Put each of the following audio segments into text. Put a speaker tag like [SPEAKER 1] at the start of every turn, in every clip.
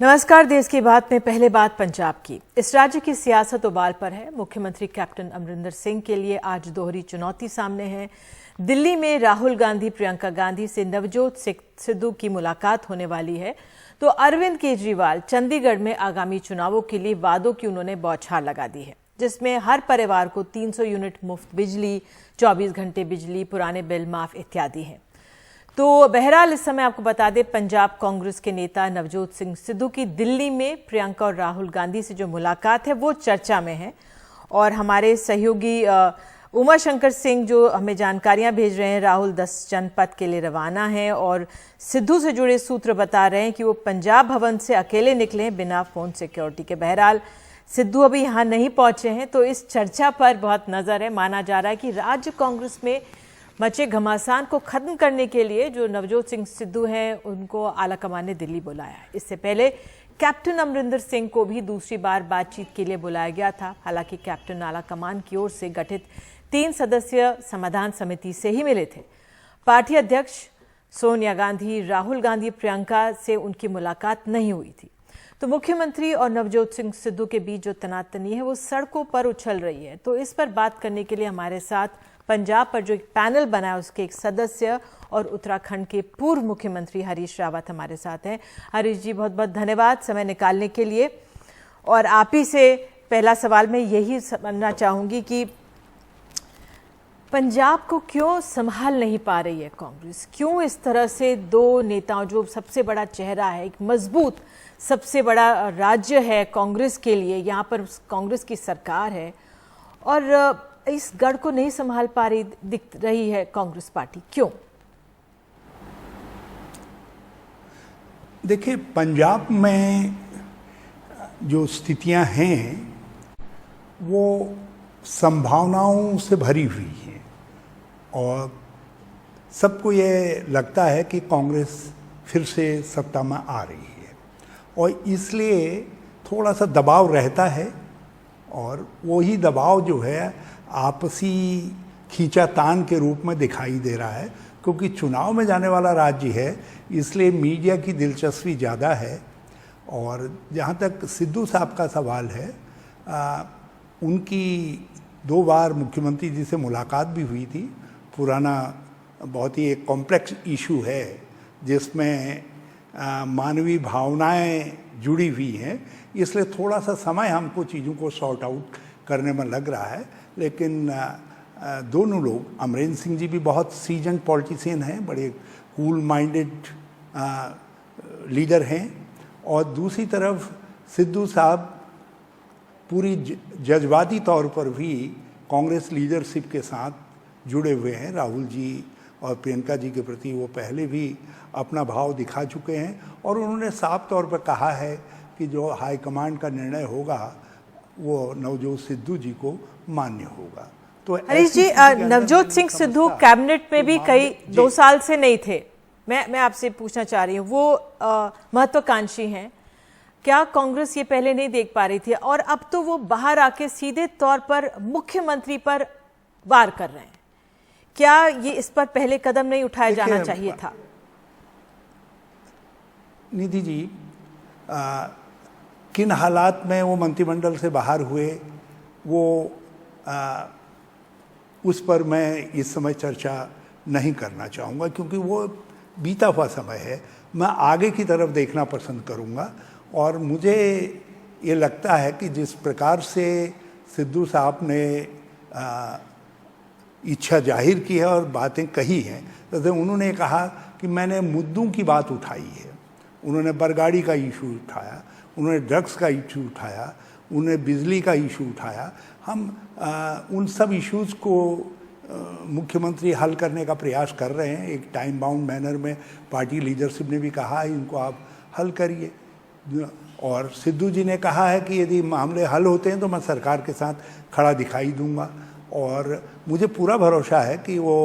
[SPEAKER 1] नमस्कार। देश की बात में पहले बात पंजाब की। इस राज्य की सियासत उबाल पर है। मुख्यमंत्री कैप्टन अमरिंदर सिंह के लिए आज दोहरी चुनौती सामने है। दिल्ली में राहुल गांधी प्रियंका गांधी से नवजोत सिद्धू की मुलाकात होने वाली है, तो अरविंद केजरीवाल चंडीगढ़ में आगामी चुनावों के लिए वादों की उन्होंने बौछार लगा दी है, जिसमें हर परिवार को 300 यूनिट मुफ्त बिजली, 24 घंटे बिजली, पुराने बिल माफ इत्यादि हैं। तो बहरहाल इस समय आपको बता दें, पंजाब कांग्रेस के नेता नवजोत सिंह सिद्धू की दिल्ली में प्रियंका और राहुल गांधी से जो मुलाकात है वो चर्चा में है। और हमारे सहयोगी उमा शंकर सिंह जो हमें जानकारियां भेज रहे हैं, राहुल 10 जनपद के लिए रवाना हैं और सिद्धू से जुड़े सूत्र बता रहे हैं कि वो पंजाब भवन से अकेले निकले हैं बिना फोन सिक्योरिटी के। बहरहाल सिद्धू अभी यहाँ नहीं पहुंचे हैं, तो इस चर्चा पर बहुत नजर है। माना जा रहा है कि राज्य कांग्रेस में मचे घमासान को खत्म करने के लिए जो नवजोत सिंह सिद्धू हैं उनको आलाकमान ने दिल्ली बुलाया है। इससे पहले कैप्टन अमरिंदर सिंह को भी दूसरी बार बातचीत के लिए बुलाया गया था। हालांकि कैप्टन आलाकमान की ओर से गठित 3 सदस्यीय समाधान समिति से ही मिले थे। पार्टी अध्यक्ष सोनिया गांधी, राहुल गांधी, प्रियंका से उनकी मुलाकात नहीं हुई थी। तो मुख्यमंत्री और नवजोत सिंह सिद्धू के बीच जो तनातनी है वो सड़कों पर उछल रही है। तो इस पर बात करने के लिए हमारे साथ पंजाब पर जो एक पैनल बना है उसके एक सदस्य और उत्तराखंड के पूर्व मुख्यमंत्री हरीश रावत हमारे साथ हैं। हरीश जी, बहुत बहुत धन्यवाद समय निकालने के लिए। और आप ही से पहला सवाल मैं यही समझना चाहूंगी कि पंजाब को क्यों संभाल नहीं पा रही है कांग्रेस? क्यों इस तरह से दो नेताओं, जो सबसे बड़ा चेहरा है, एक मजबूत सबसे बड़ा राज्य है कांग्रेस के लिए, यहाँ पर कांग्रेस की सरकार है और इस गढ़ को नहीं संभाल पा रही दिख रही है कांग्रेस पार्टी, क्यों?
[SPEAKER 2] देखिए, पंजाब में जो स्थितियां हैं वो संभावनाओं से भरी हुई हैं और सबको ये लगता है कि कांग्रेस फिर से सत्ता में आ रही है और इसलिए थोड़ा सा दबाव रहता है और वही दबाव जो है आपसी खींचातान के रूप में दिखाई दे रहा है, क्योंकि चुनाव में जाने वाला राज्य है, इसलिए मीडिया की दिलचस्पी ज़्यादा है। और जहाँ तक सिद्धू साहब का सवाल है, उनकी 2 बार मुख्यमंत्री जी से मुलाकात भी हुई थी। पुराना बहुत ही एक कॉम्प्लेक्स इशू है जिसमें मानवीय भावनाएं जुड़ी हुई हैं, इसलिए थोड़ा सा समय हमको चीज़ों को सॉर्ट आउट करने में लग रहा है। लेकिन दोनों लोग, अमरिंदर सिंह जी भी बहुत सीजन पॉलिटिशियन हैं, बड़े कूल माइंडेड लीडर हैं और दूसरी तरफ सिद्धू साहब पूरी जज्बाती तौर पर भी कांग्रेस लीडरशिप के साथ जुड़े हुए हैं। राहुल जी और प्रियंका जी के प्रति वो पहले भी अपना भाव दिखा चुके हैं और उन्होंने साफ तौर पर कहा है कि जो हाईकमांड का निर्णय होगा वो नवजोत सिद्धू जी को मान्य होगा। तो
[SPEAKER 1] हरीश जी, नवजोत सिंह सिद्धू कैबिनेट में भी कई 2 साल से नहीं थे। मैं आपसे पूछना चाह रही हूँ, वो महत्वाकांक्षी हैं, क्या कांग्रेस ये पहले नहीं देख पा रही थी और अब तो वो बाहर आके सीधे तौर पर मुख्यमंत्री पर वार कर रहे हैं? क्या ये इस पर पहले कदम नहीं उठाया जाना चाहिए था?
[SPEAKER 2] निधि जी, किन हालात में वो मंत्रिमंडल से बाहर हुए वो उस पर मैं इस समय चर्चा नहीं करना चाहूँगा, क्योंकि वो बीता हुआ समय है। मैं आगे की तरफ देखना पसंद करूँगा और मुझे ये लगता है कि जिस प्रकार से सिद्धू साहब ने इच्छा जाहिर की है और बातें कही हैं, जैसे उन्होंने कहा कि मैंने मुद्दों की बात उठाई है। उन्होंने बरगाड़ी का इशू उठाया, उन्होंने ड्रग्स का इशू उठाया, उन्होंने बिजली का इशू उठाया। हम उन सब इश्यूज़ को मुख्यमंत्री हल करने का प्रयास कर रहे हैं। एक टाइम बाउंड मैनर में पार्टी लीडरशिप ने भी कहा है इनको आप हल करिए और सिद्धू जी ने कहा है कि यदि मामले हल होते हैं तो मैं सरकार के साथ खड़ा दिखाई दूंगा और मुझे पूरा भरोसा है कि वो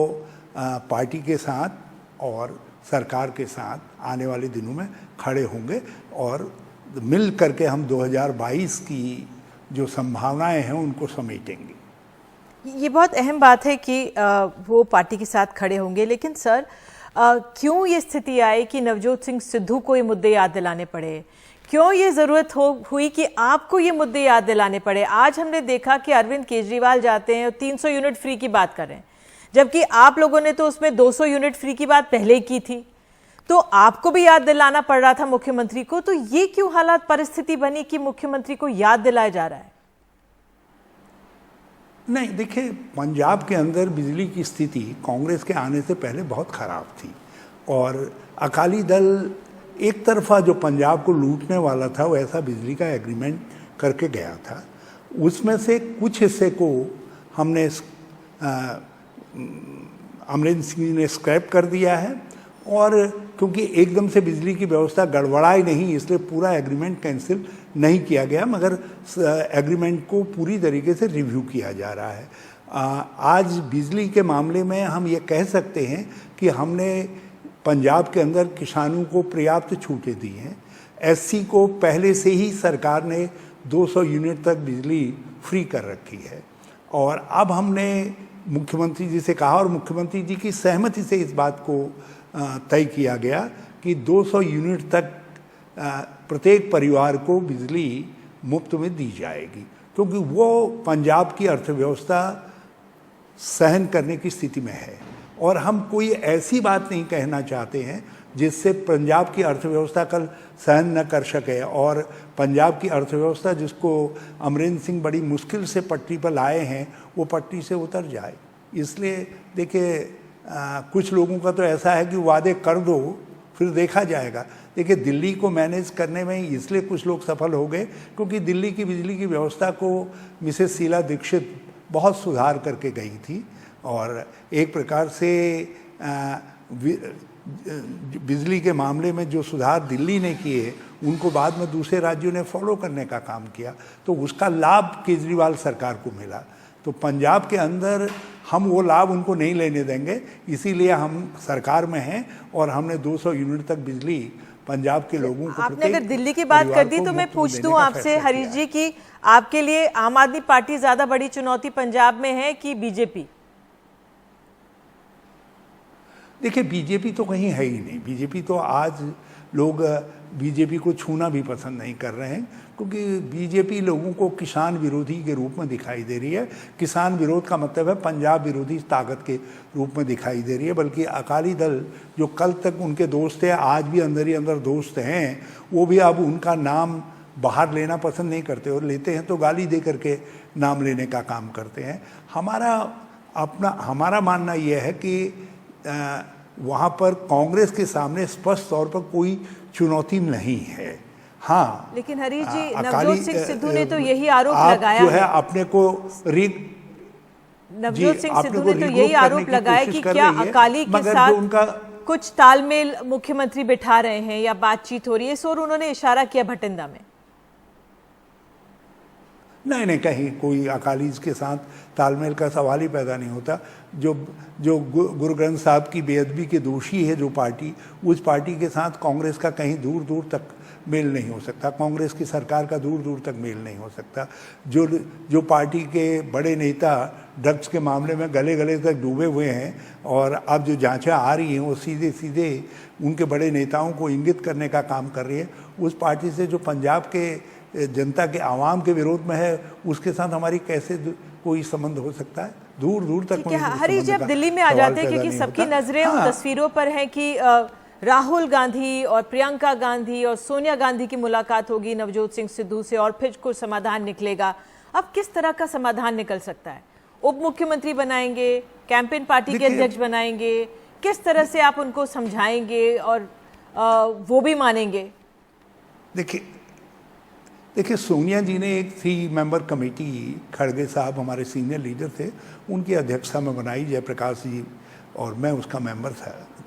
[SPEAKER 2] पार्टी के साथ और सरकार के साथ आने वाले दिनों में खड़े होंगे और मिल करके हम 2022 की जो संभावनाएं हैं उनको समेटेंगे।
[SPEAKER 1] ये बहुत अहम बात है कि वो पार्टी के साथ खड़े होंगे, लेकिन सर क्यों ये स्थिति आई कि नवजोत सिंह सिद्धू को ये मुद्दे याद दिलाने पड़े? क्यों ये जरूरत हुई कि आपको ये मुद्दे याद दिलाने पड़े? आज हमने देखा कि अरविंद केजरीवाल जाते हैं और 300 यूनिट फ्री की बात कर रहे हैं, जबकि आप लोगों ने तो उसमें 200 यूनिट फ्री की बात पहले ही की थी। तो आपको भी याद दिलाना पड़ रहा था मुख्यमंत्री को, तो ये क्यों हालात परिस्थिति बनी कि मुख्यमंत्री को याद दिलाया जा रहा है?
[SPEAKER 2] नहीं, देखिए, पंजाब के अंदर बिजली की स्थिति कांग्रेस के आने से पहले बहुत खराब थी और अकाली दल एक तरफा जो पंजाब को लूटने वाला था वो ऐसा बिजली का एग्रीमेंट करके गया था। उसमें से कुछ हिस्से को हमने अमरिंदर सिंह ने स्क्रैप कर दिया है और क्योंकि एकदम से बिजली की व्यवस्था गड़बड़ाई नहीं, इसलिए पूरा एग्रीमेंट कैंसिल नहीं किया गया, मगर एग्रीमेंट को पूरी तरीके से रिव्यू किया जा रहा है। आज बिजली के मामले में हम ये कह सकते हैं कि हमने पंजाब के अंदर किसानों को पर्याप्त छूटें दी हैं। एससी को पहले से ही सरकार ने 200 यूनिट तक बिजली फ्री कर रखी है और अब हमने मुख्यमंत्री जी से कहा और मुख्यमंत्री जी की सहमति से इस बात को तय किया गया कि 200 यूनिट तक प्रत्येक परिवार को बिजली मुफ्त में दी जाएगी, क्योंकि वो पंजाब की अर्थव्यवस्था सहन करने की स्थिति में है और हम कोई ऐसी बात नहीं कहना चाहते हैं जिससे पंजाब की अर्थव्यवस्था कल सहन न कर सके और पंजाब की अर्थव्यवस्था जिसको अमरिंदर सिंह बड़ी मुश्किल से पटरी पर लाए हैं वो पटरी से उतर जाए। इसलिए देखिए, कुछ लोगों का तो ऐसा है कि वादे कर दो फिर देखा जाएगा। देखिए, दिल्ली को मैनेज करने में इसलिए कुछ लोग सफल हो गए क्योंकि दिल्ली की बिजली की व्यवस्था को मिसेस शीला दीक्षित बहुत सुधार करके गई थी और एक प्रकार से बिजली के मामले में जो सुधार दिल्ली ने किए उनको बाद में दूसरे राज्यों ने फॉलो करने का काम किया, तो उसका लाभ केजरीवाल सरकार को मिला। तो पंजाब के अंदर हम वो लाभ उनको नहीं लेने देंगे, इसीलिए हम सरकार में हैं और हमने 200 यूनिट तक बिजली पंजाब के लोगों को।
[SPEAKER 1] आपने अगर दिल्ली की बात कर दी तो मैं पूछ दूं आपसे हरीश जी कि आपके लिए आम आदमी पार्टी ज्यादा बड़ी चुनौती पंजाब में है कि बीजेपी?
[SPEAKER 2] देखिए, बीजेपी तो कहीं है ही नहीं। बीजेपी तो आज लोग बीजेपी को छूना भी पसंद नहीं कर रहे हैं क्योंकि बीजेपी लोगों को किसान विरोधी के रूप में दिखाई दे रही है। किसान विरोध का मतलब है पंजाब विरोधी ताकत के रूप में दिखाई दे रही है, बल्कि अकाली दल जो कल तक उनके दोस्त थे, आज भी अंदर ही अंदर दोस्त हैं, वो भी अब उनका नाम बाहर लेना पसंद नहीं करते और लेते हैं तो गाली दे करके नाम लेने का काम करते हैं। हमारा मानना यह है कि वहाँ पर कांग्रेस के सामने स्पष्ट तौर पर कोई चुनौती नहीं है। हाँ,
[SPEAKER 1] लेकिन हरीश जी, नवजोत सिंह सिद्धू ने तो यही आरोप लगाया
[SPEAKER 2] जो है अपने को
[SPEAKER 1] नवजोत सिंह सिद्धू ने तो यही आरोप लगाया कि क्या अकाली के साथ उनका कुछ तालमेल मुख्यमंत्री बिठा रहे हैं या बातचीत हो रही है, इस ओर उन्होंने इशारा किया भटिंडा में।
[SPEAKER 2] नहीं, कहीं कोई अकाली के साथ तालमेल का सवाल ही पैदा नहीं होता। जो गुरु ग्रंथ साहब की बेअदबी के दोषी है जो पार्टी, उस पार्टी के साथ कांग्रेस का कहीं दूर दूर तक मेल नहीं हो सकता, कांग्रेस की सरकार का दूर दूर तक मेल नहीं हो सकता। जो पार्टी के बड़े नेता ड्रग्स के मामले में गले गले तक डूबे हुए हैं और अब जो जांचें आ रही हैं वो सीधे सीधे उनके बड़े नेताओं को इंगित करने का काम कर रही है, उस पार्टी से जो पंजाब के जनता के आवाम के विरोध में है उसके साथ हमारी कैसे कोई संबंध हो सकता है? दूर दूर तक।
[SPEAKER 1] हरीश जी, अब दिल्ली में आ जाते हैं क्योंकि सबकी नजरें उन तस्वीरों पर हैं कि राहुल गांधी और प्रियंका गांधी और सोनिया गांधी की मुलाकात होगी नवजोत सिंह सिद्धू से और फिर कुछ समाधान निकलेगा। अब किस तरह का समाधान निकल सकता है? उप मुख्यमंत्री बनाएंगे, कैंपेन पार्टी के अध्यक्ष बनाएंगे, किस तरह से आप उनको समझाएंगे और वो भी मानेंगे?
[SPEAKER 2] देखिए, सोनिया जी ने एक 3 मेंबर कमेटी, खड़गे साहब हमारे सीनियर लीडर थे, उनकी अध्यक्षता में बनाई, जयप्रकाश जी और मैं उसका मेंबर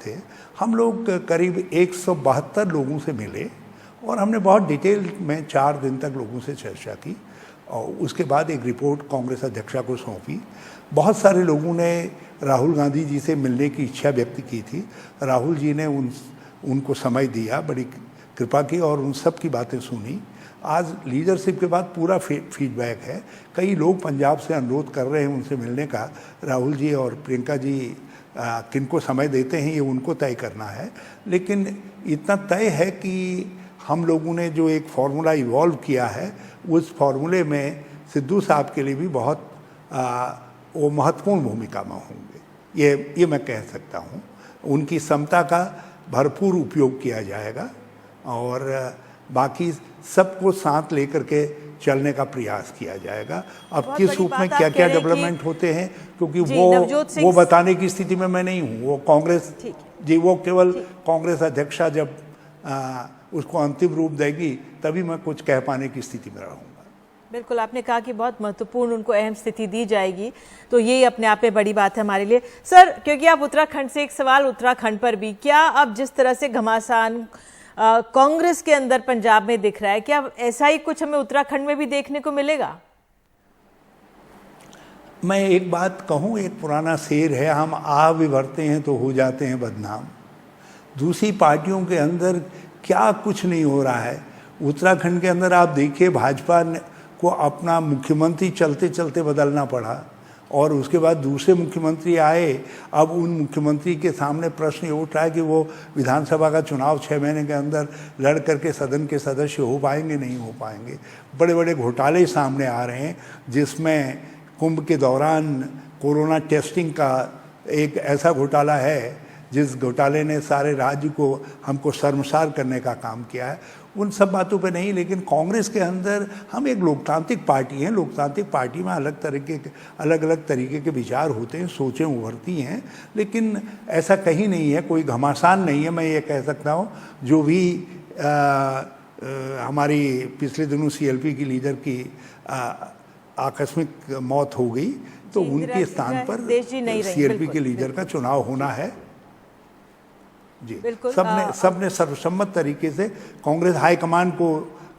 [SPEAKER 2] थे। हम लोग करीब 172 लोगों से मिले और हमने बहुत डिटेल में 4 दिन तक लोगों से चर्चा की और उसके बाद एक रिपोर्ट कांग्रेस अध्यक्षा को सौंपी। बहुत सारे लोगों ने राहुल गांधी जी से मिलने की इच्छा व्यक्त की थी। राहुल जी ने उनको समय दिया, बड़ी कृपा की और उन सब की बातें सुनी। आज लीडरशिप के बाद पूरा फीडबैक है। कई लोग पंजाब से अनुरोध कर रहे हैं उनसे मिलने का। राहुल जी और प्रियंका जी किनको समय देते हैं ये उनको तय करना है, लेकिन इतना तय है कि हम लोगों ने जो एक फार्मूला इवॉल्व किया है उस फार्मूले में सिद्धू साहब के लिए भी बहुत वो महत्वपूर्ण भूमिका में होंगे, ये मैं कह सकता हूँ। उनकी क्षमता का भरपूर उपयोग किया जाएगा और बाकी सबको साथ लेकर के चलने का प्रयास किया जाएगा। अब किस रूप में क्या क्या डेवलपमेंट होते हैं, क्योंकि वो बताने की स्थिति में मैं नहीं हूँ। वो कांग्रेस जी, वो केवल कांग्रेस अध्यक्षा जब उसको अंतिम रूप देगी तभी मैं कुछ कह पाने की स्थिति में रहूँगा।
[SPEAKER 1] बिल्कुल, आपने कहा कि बहुत महत्वपूर्ण उनको अहम स्थिति दी जाएगी, तो ये अपने आप में बड़ी बात है हमारे लिए। सर, क्योंकि आप उत्तराखंड से, एक सवाल उत्तराखंड पर भी, क्या अब जिस तरह से घमासान कांग्रेस के अंदर पंजाब में दिख रहा है, क्या ऐसा ही कुछ हमें उत्तराखंड में भी देखने को मिलेगा?
[SPEAKER 2] मैं एक बात कहूँ, एक पुराना शेर है, हम आ बिभरते हैं तो हो जाते हैं बदनाम। दूसरी पार्टियों के अंदर क्या कुछ नहीं हो रहा है। उत्तराखंड के अंदर आप देखिए, भाजपा को अपना मुख्यमंत्री चलते चलते बदलना पड़ा और उसके बाद दूसरे मुख्यमंत्री आए। अब उन मुख्यमंत्री के सामने प्रश्न ये उठ रहा है कि वो विधानसभा का चुनाव 6 महीने के अंदर लड़ करके सदन के सदस्य हो पाएंगे, नहीं हो पाएंगे। बड़े बड़े घोटाले सामने आ रहे हैं, जिसमें कुंभ के दौरान कोरोना टेस्टिंग का एक ऐसा घोटाला है जिस घोटाले ने सारे राज्य को, हमको शर्मसार करने का काम किया है। उन सब बातों पे नहीं, लेकिन कांग्रेस के अंदर हम एक लोकतांत्रिक पार्टी हैं। लोकतांत्रिक पार्टी में अलग अलग तरीके के विचार होते हैं, सोचें उभरती हैं, लेकिन ऐसा कहीं नहीं है, कोई घमासान नहीं है। मैं ये कह सकता हूँ, जो भी हमारी पिछले दिनों सीएलपी की लीडर की आकस्मिक मौत हो गई, तो उनके स्थान पर सीएलपी के लीडर का चुनाव होना है। जी, सबने सर्वसम्मत तरीके से कांग्रेस हाईकमान को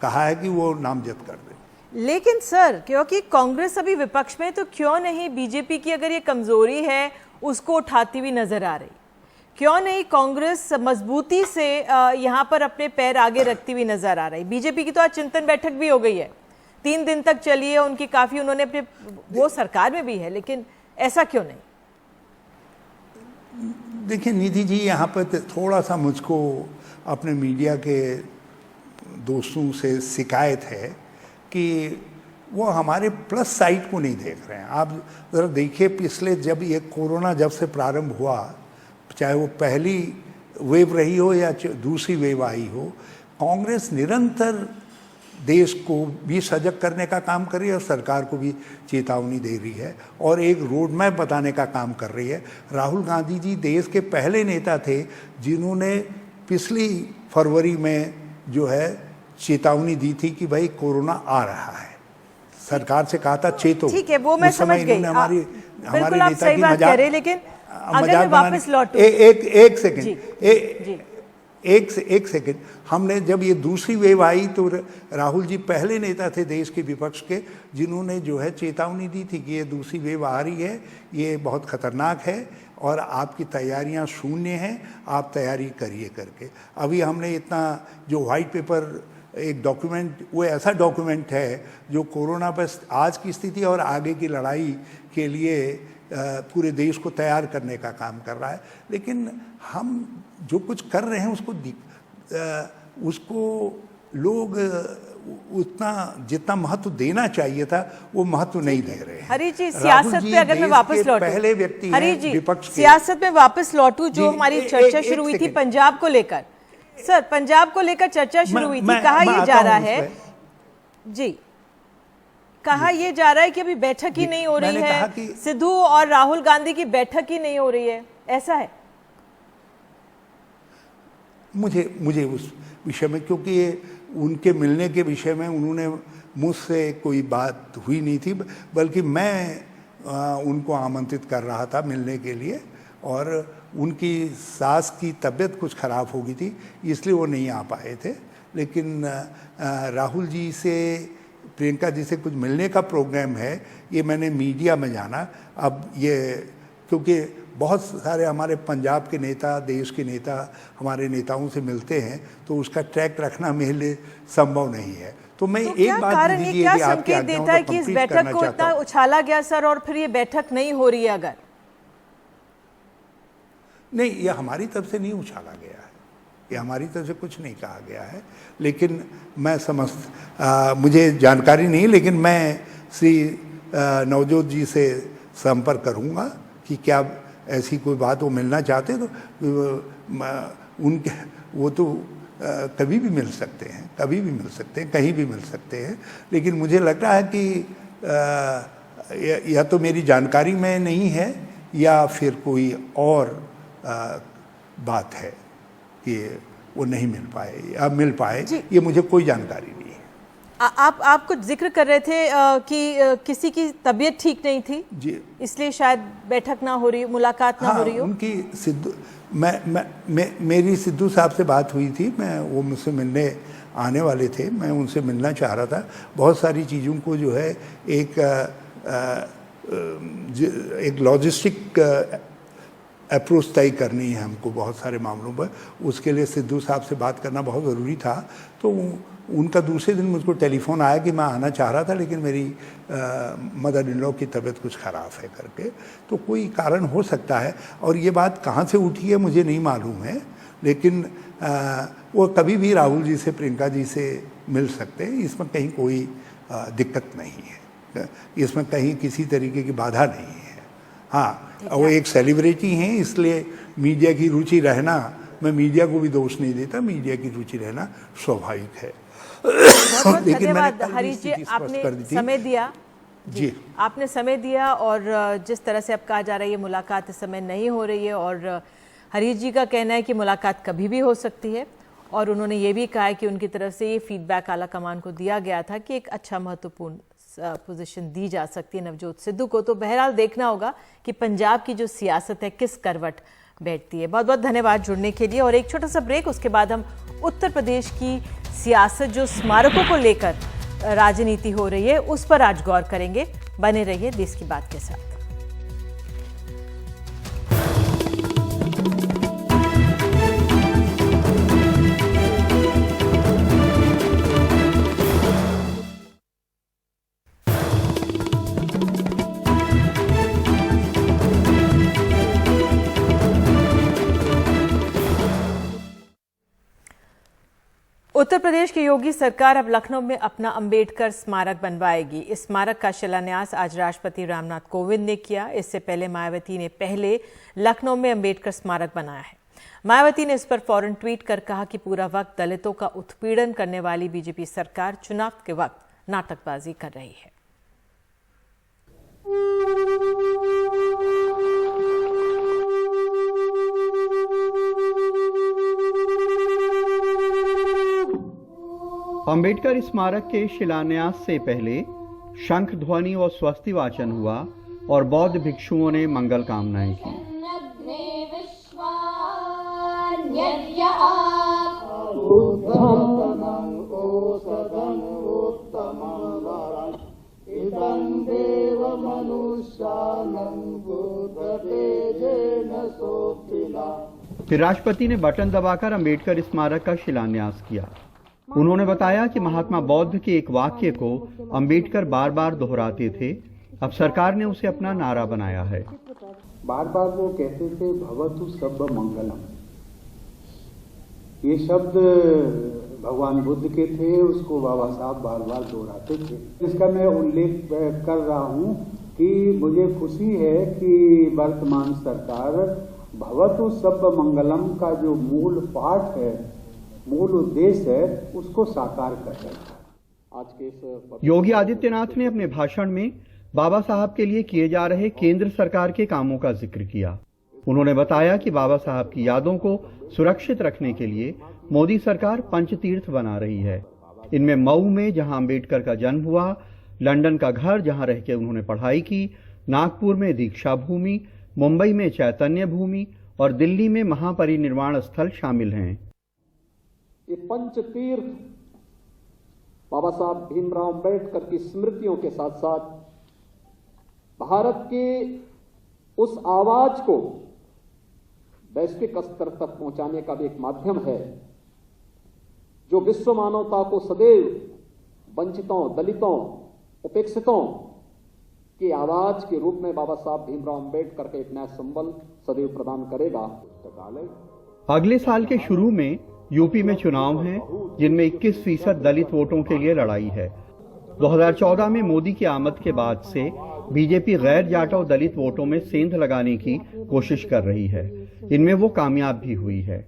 [SPEAKER 2] कहा है कि वो नामजद कर दे।
[SPEAKER 1] लेकिन सर, क्योंकि कांग्रेस अभी विपक्ष में, तो क्यों नहीं बीजेपी की अगर ये कमजोरी है उसको उठाती हुई नजर आ रही? क्यों नहीं कांग्रेस मजबूती से यहाँ पर अपने पैर आगे रखती हुई नजर आ रही? बीजेपी की तो आज चिंतन बैठक भी हो गई है, 3 दिन तक चली है उनकी, काफी उन्होंने अपने, वो सरकार में भी है, लेकिन ऐसा क्यों नहीं?
[SPEAKER 2] देखिए निधि जी, यहाँ पर थोड़ा सा मुझको अपने मीडिया के दोस्तों से शिकायत है कि वो हमारे प्लस साइड को नहीं देख रहे हैं। आप ज़रा देखिए, पिछले जब ये कोरोना जब से प्रारंभ हुआ, चाहे वो पहली वेव रही हो या दूसरी वेव आई हो, कांग्रेस निरंतर देश को भी सजग करने का काम कर रही है और सरकार को भी चेतावनी दे रही है और एक रोड मैप बताने का काम कर रही है। राहुल गांधी जी देश के पहले नेता थे जिन्होंने पिछली फरवरी में जो है चेतावनी दी थी कि भाई कोरोना आ रहा है, सरकार से कहा था चेतो।
[SPEAKER 1] ठीक है, वो मैं समझ गई,
[SPEAKER 2] हमारे
[SPEAKER 1] नेता की मजाक, लेकिन अगर मैं वापस लौटूं,
[SPEAKER 2] एक सेकंड, हमने जब ये दूसरी वेव आई तो राहुल जी पहले नेता थे देश के विपक्ष के जिन्होंने जो है चेतावनी दी थी कि ये दूसरी वेव आ रही है, ये बहुत खतरनाक है और आपकी तैयारियां शून्य हैं, आप तैयारी करिए करके। अभी हमने इतना जो वाइट पेपर, एक डॉक्यूमेंट, वो ऐसा डॉक्यूमेंट है जो कोरोना पर आज की स्थिति और आगे की लड़ाई के लिए पूरे देश को तैयार करने का काम कर रहा है। लेकिन हम जो कुछ कर रहे हैं उसको लोग उतना जितना महत्व देना चाहिए था वो महत्व नहीं दे रहे हैं।
[SPEAKER 1] हरी जी, सियासत पे अगर मैं वापस लौटूं,
[SPEAKER 2] पहले व्यक्ति
[SPEAKER 1] हरी जी,
[SPEAKER 2] विपक्ष के,
[SPEAKER 1] सियासत में वापस लौटूं, जो हमारी चर्चा शुरू हुई थी पंजाब को लेकर, सर पंजाब को लेकर चर्चा शुरू हुई थी, कहा यह जा रहा है जी, कहा यह जा रहा है कि अभी बैठक ही नहीं हो रही है, सिद्धू और राहुल गांधी की बैठक ही नहीं हो रही है, ऐसा है?
[SPEAKER 2] मुझे उस विषय में, क्योंकि उनके मिलने के विषय में उन्होंने मुझसे कोई बात हुई नहीं थी, बल्कि मैं उनको आमंत्रित कर रहा था मिलने के लिए और उनकी सास की तबीयत कुछ ख़राब हो गई थी इसलिए वो नहीं आ पाए थे। लेकिन राहुल जी से, प्रियंका जी से कुछ मिलने का प्रोग्राम है, ये मैंने मीडिया में जाना। अब ये क्योंकि बहुत सारे हमारे पंजाब के नेता, देश के नेता हमारे नेताओं से मिलते हैं तो उसका ट्रैक रखना मेरे लिए संभव नहीं है। तो मैं एक बात दीजिए कि आपके
[SPEAKER 1] संकेत देता है कि इस बैठक को इतना उछाला गया सर और फिर ये बैठक नहीं हो रही है? अगर
[SPEAKER 2] नहीं, ये हमारी तरफ से नहीं उछाला गया है, ये हमारी तरफ से कुछ नहीं कहा गया है, लेकिन मैं मुझे जानकारी नहीं, लेकिन मैं श्री नवजोत जी से संपर्क करूंगा कि क्या ऐसी कोई बात वो मिलना चाहते तो उनके वो तो कभी भी मिल सकते हैं, कभी भी मिल सकते हैं, कहीं भी मिल सकते हैं, लेकिन मुझे लग रहा है कि या तो मेरी जानकारी में नहीं है या फिर कोई और बात है कि वो नहीं मिल पाए या मिल पाए, ये मुझे कोई जानकारी नहीं है।
[SPEAKER 1] आप कुछ जिक्र कर रहे थे कि किसी की तबीयत ठीक नहीं थी
[SPEAKER 2] जी,
[SPEAKER 1] इसलिए शायद बैठक ना हो रही, मुलाकात ना हो रही हो।
[SPEAKER 2] उनकी सिद्धू मेरी सिद्धू साहब से बात हुई थी, वो मुझसे मिलने आने वाले थे, मैं उनसे मिलना चाह रहा था। बहुत सारी चीज़ों को जो है एक लॉजिस्टिक अप्रोच तय करनी है हमको बहुत सारे मामलों पर, उसके लिए सिद्धू साहब से बात करना बहुत ज़रूरी था। तो उनका दूसरे दिन मुझको टेलीफोन आया कि मैं आना चाह रहा था, लेकिन मेरी मदर इन लॉ की तबीयत कुछ ख़राब है करके, तो कोई कारण हो सकता है। और ये बात कहाँ से उठी है मुझे नहीं मालूम है, लेकिन वो कभी भी राहुल जी से, प्रियंका जी से मिल सकते हैं, इसमें कहीं कोई दिक्कत नहीं है, इसमें कहीं किसी तरीके की बाधा नहीं है। हाँ, वो एक सेलिब्रिटी हैं, इसलिए मीडिया की रुचि रहना, मैं मीडिया को भी दोष नहीं देता, मीडिया की रुचि रहना स्वाभाविक है।
[SPEAKER 1] लेकिन हरीश जी, आपने समय दिया
[SPEAKER 2] जी,
[SPEAKER 1] आपने समय दिया, और जिस तरह से अब कहा जा रहा है ये मुलाकात इस समय नहीं हो रही है, और हरीश जी का कहना है कि मुलाकात कभी भी हो सकती है, और उन्होंने ये भी कहा है कि उनकी तरफ से ये फीडबैक आला कमान को दिया गया था कि एक अच्छा महत्वपूर्ण पोजीशन दी जा सकती है नवजोत सिद्धू को। तो बहरहाल देखना होगा कि पंजाब की जो सियासत है किस करवट बैठती है। बहुत बहुत धन्यवाद जुड़ने के लिए, और एक छोटा सा ब्रेक, उसके बाद हम उत्तर प्रदेश की सियासत जो स्मारकों को लेकर राजनीति हो रही है उस पर आज गौर करेंगे। बने रहिए देश की बात के साथ। उत्तर प्रदेश की योगी सरकार अब लखनऊ में अपना अंबेडकर स्मारक बनवाएगी। इस स्मारक का शिलान्यास आज राष्ट्रपति रामनाथ कोविंद ने किया। इससे पहले मायावती ने पहले लखनऊ में अंबेडकर स्मारक बनाया है। मायावती ने इस पर फौरन ट्वीट कर कहा कि पूरा वक्त दलितों का उत्पीड़न करने वाली बीजेपी सरकार चुनाव के वक्त नाटकबाजी कर रही है।
[SPEAKER 3] अंबेडकर स्मारक के शिलान्यास से पहले शंख ध्वनि और स्वस्ति वाचन हुआ और बौद्ध भिक्षुओं ने मंगल कामनाएं की। फिर राष्ट्रपति ने बटन दबाकर अंबेडकर स्मारक का शिलान्यास किया। उन्होंने बताया कि महात्मा बौद्ध के एक वाक्य को अंबेडकर बार बार दोहराते थे, अब सरकार ने उसे अपना नारा बनाया है।
[SPEAKER 4] बार बार वो कहते थे भवतु सब्ब मंगलम। ये शब्द भगवान बुद्ध के थे, उसको बाबा साहब बार बार दोहराते थे। इसका मैं उल्लेख कर रहा हूँ कि मुझे खुशी है कि वर्तमान सरकार भवतु सब्ब मंगलम का जो मूल पाठ है, मूल उद्देश्य है, उसको साकार कर रहे हैं। आज के इस
[SPEAKER 3] योगी आदित्यनाथ ने अपने भाषण में बाबा साहब के लिए किए जा रहे केंद्र सरकार के कामों का जिक्र किया। उन्होंने बताया कि बाबा साहब की यादों को सुरक्षित रखने के लिए मोदी सरकार पंचतीर्थ बना रही है। इनमें मऊ में जहां अंबेडकर का जन्म हुआ, लंदन का घर जहां रह के उन्होंने पढ़ाई की, नागपुर में दीक्षा भूमि, मुंबई में चैतन्य भूमि और दिल्ली में महापरिनिर्वाण स्थल शामिल हैं।
[SPEAKER 5] ये पंचतीर्थ बाबा साहब भीमराव अंबेडकर की स्मृतियों के साथ साथ भारत की उस आवाज को वैश्विक स्तर तक पहुंचाने का भी एक माध्यम है, जो विश्व मानवता को सदैव वंचितों, दलितों, उपेक्षितों की आवाज के रूप में बाबा साहब भीमराव अंबेडकर का एक नया संबल सदैव प्रदान करेगा।
[SPEAKER 3] अगले साल के शुरू में यूपी में चुनाव हैं, जिनमें 21% दलित वोटों के लिए लड़ाई है। 2014 में मोदी की आमद के बाद से बीजेपी गैर जाटव दलित वोटों में सेंध लगाने की कोशिश कर रही है। इनमें वो कामयाब भी हुई है।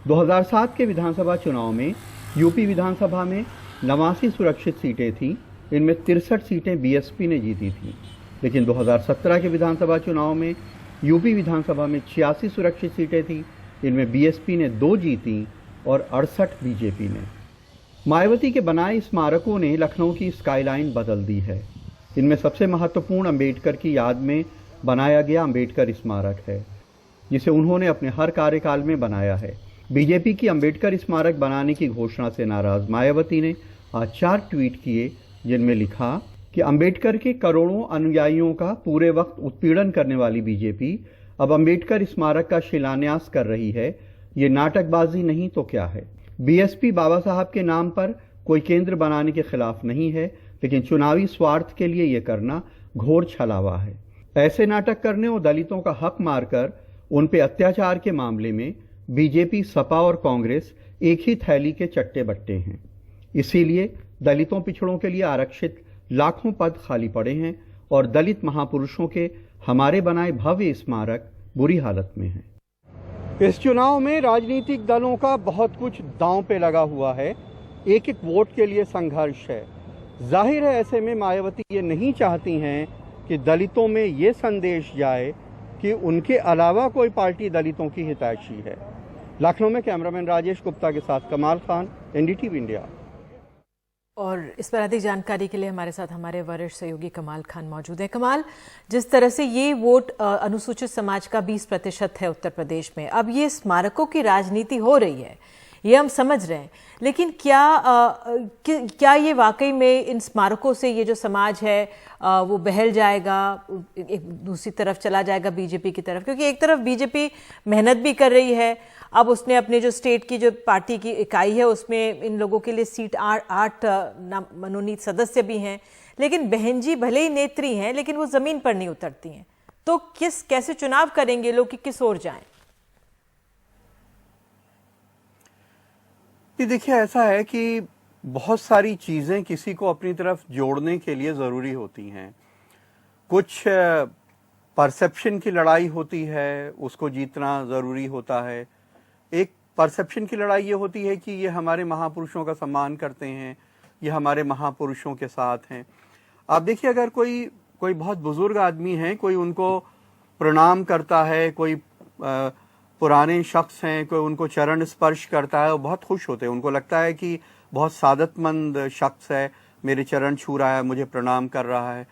[SPEAKER 3] 2007 के विधानसभा चुनाव में यूपी विधानसभा में 89 सुरक्षित सीटें थीं। इनमें 63 सीटें बीएसपी ने जीती थीं। लेकिन 2017 के विधानसभा चुनाव में यूपी विधानसभा में 86 सुरक्षित सीटें थीं। इनमें बीएसपी ने 2 जीती और 68 बीजेपी ने। मायावती के बनाए स्मारकों ने लखनऊ की स्काईलाइन बदल दी है। इनमें सबसे महत्वपूर्ण अंबेडकर की याद में बनाया गया अंबेडकर स्मारक है, जिसे उन्होंने अपने हर कार्यकाल में बनाया है। बीजेपी की अंबेडकर स्मारक बनाने की घोषणा से नाराज मायावती ने आज 4 ट्वीट किए, जिनमें लिखा कि अंबेडकर के करोड़ों अनुयायियों का पूरे वक्त उत्पीड़न करने वाली बीजेपी अब अंबेडकर स्मारक का शिलान्यास कर रही है। ये नाटकबाजी नहीं तो क्या है। बीएसपी बाबा साहब के नाम पर कोई केंद्र बनाने के खिलाफ नहीं है, लेकिन चुनावी स्वार्थ के लिए ये करना घोर छलावा है। ऐसे नाटक करने और दलितों का हक मारकर उन पे अत्याचार के मामले में बीजेपी, सपा और कांग्रेस एक ही थैली के चट्टे बट्टे हैं। इसीलिए दलितों पिछड़ों के लिए आरक्षित लाखों पद खाली पड़े हैं और दलित महापुरुषों के हमारे बनाए भव्य स्मारक बुरी हालत में हैं। इस चुनाव में राजनीतिक दलों का बहुत कुछ दांव पे लगा हुआ है। एक एक वोट के लिए संघर्ष है। जाहिर है ऐसे में मायावती ये नहीं चाहती हैं कि दलितों में ये संदेश जाए कि उनके अलावा कोई पार्टी दलितों की हितैषी है। लखनऊ में कैमरामैन राजेश गुप्ता के साथ कमाल खान, एनडीटीवी इंडिया।
[SPEAKER 1] और इस पर अधिक जानकारी के लिए हमारे साथ हमारे वरिष्ठ सहयोगी कमाल खान मौजूद हैं। कमाल, जिस तरह से ये वोट अनुसूचित समाज का 20% है उत्तर प्रदेश में, अब ये स्मारकों की राजनीति हो रही है, ये हम समझ रहे हैं, लेकिन क्या ये वाकई में इन स्मारकों से ये जो समाज है वो बहल जाएगा, एक दूसरी तरफ चला जाएगा बीजेपी की तरफ? क्योंकि एक तरफ बीजेपी मेहनत भी कर रही है, अब उसने अपने जो स्टेट की जो पार्टी की इकाई है उसमें इन लोगों के लिए सीट 8 मनोनीत सदस्य भी हैं, लेकिन बहन जी भले ही नेत्री हैं लेकिन वो जमीन पर नहीं उतरती हैं। तो कैसे चुनाव करेंगे लोग कि किस ओर जाएं?
[SPEAKER 3] ये देखिए, ऐसा है कि बहुत सारी चीजें किसी को अपनी तरफ जोड़ने के लिए जरूरी होती हैं। कुछ परसेप्शन की लड़ाई होती है, उसको जीतना जरूरी होता है। एक परसेप्शन की लड़ाई ये होती है कि ये हमारे महापुरुषों का सम्मान करते हैं, ये हमारे महापुरुषों के साथ हैं। आप देखिए, अगर कोई बहुत बुजुर्ग आदमी है, कोई उनको प्रणाम करता है, कोई पुराने शख्स हैं, कोई उनको चरण स्पर्श करता है, वो बहुत खुश होते हैं। उनको लगता है कि बहुत सादतमंद शख्स है, मेरे चरण छू रहा है, मुझे प्रणाम कर रहा है।